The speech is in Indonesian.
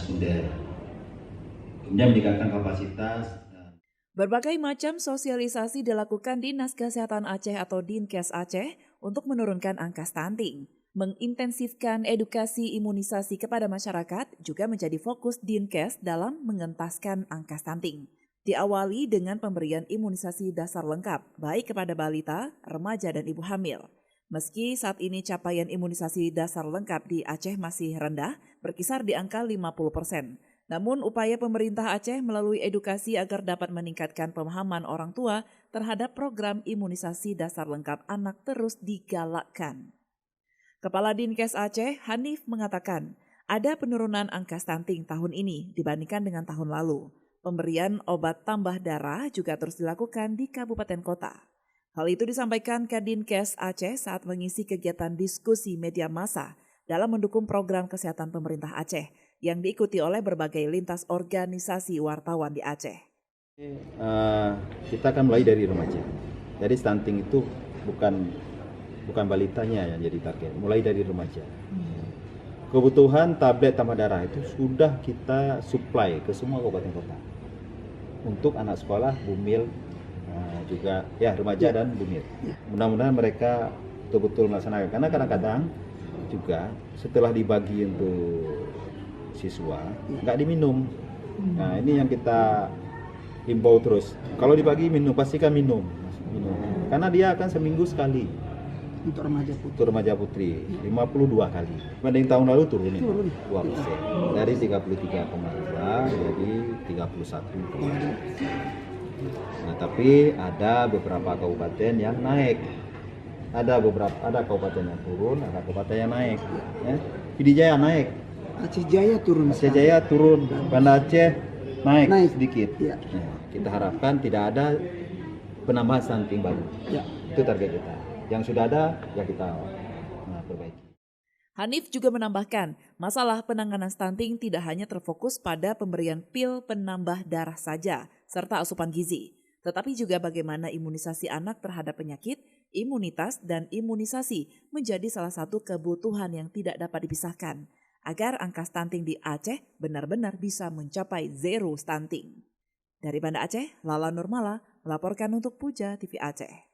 sekunder. Kemudian meningkatkan kapasitas. Berbagai macam sosialisasi dilakukan Dinas Kesehatan Aceh atau Dinkes Aceh untuk menurunkan angka stunting. Mengintensifkan edukasi imunisasi kepada masyarakat juga menjadi fokus Dinkes dalam mengentaskan angka stunting. Diawali dengan pemberian imunisasi dasar lengkap, baik kepada balita, remaja, dan ibu hamil. Meski saat ini capaian imunisasi dasar lengkap di Aceh masih rendah, berkisar di angka 50%. Namun upaya pemerintah Aceh melalui edukasi agar dapat meningkatkan pemahaman orang tua terhadap program imunisasi dasar lengkap anak terus digalakkan. Kepala Dinkes Aceh, Hanif, mengatakan ada penurunan angka stunting tahun ini dibandingkan dengan tahun lalu. Pemberian obat tambah darah juga terus dilakukan di kabupaten kota. Hal itu disampaikan Kadinkes Aceh saat mengisi kegiatan diskusi media massa dalam mendukung program kesehatan pemerintah Aceh yang diikuti oleh berbagai lintas organisasi wartawan di Aceh. Kita akan mulai dari remaja. Jadi stunting itu bukan balitanya yang jadi target, mulai dari remaja. Kebutuhan tablet tambah darah itu sudah kita supply ke semua kabupaten kota. Untuk anak sekolah, bumil, juga ya remaja dan bumil. Mudah-mudahan mereka betul-betul melaksanakan. Karena kadang-kadang juga setelah dibagi untuk siswa nggak diminum. Nah ini yang kita himbau terus. Kalau dibagi minum, pastikan minum. Karena dia akan seminggu sekali. Untuk remaja putri 52 kali. Dibanding tahun lalu turun 2%. Dari 33,2 jadi 31,2. Nah, tapi ada beberapa kabupaten yang naik. Ada kabupaten yang turun, ada kabupaten yang naik. Ya. Pidi Jaya naik. Aceh Jaya turun. Banda Aceh naik sedikit. Ya. Nah, kita harapkan tidak ada penambahan stunting baru. Ya. Itu target kita. Yang sudah ada ya kita perbaiki. Hanif juga menambahkan, masalah penanganan stunting tidak hanya terfokus pada pemberian pil penambah darah saja, serta asupan gizi, tetapi juga bagaimana imunisasi anak terhadap penyakit, imunitas, dan imunisasi menjadi salah satu kebutuhan yang tidak dapat dipisahkan, agar angka stunting di Aceh benar-benar bisa mencapai zero stunting. Dari Banda Aceh, Lala Nurmala melaporkan untuk Puja TV Aceh.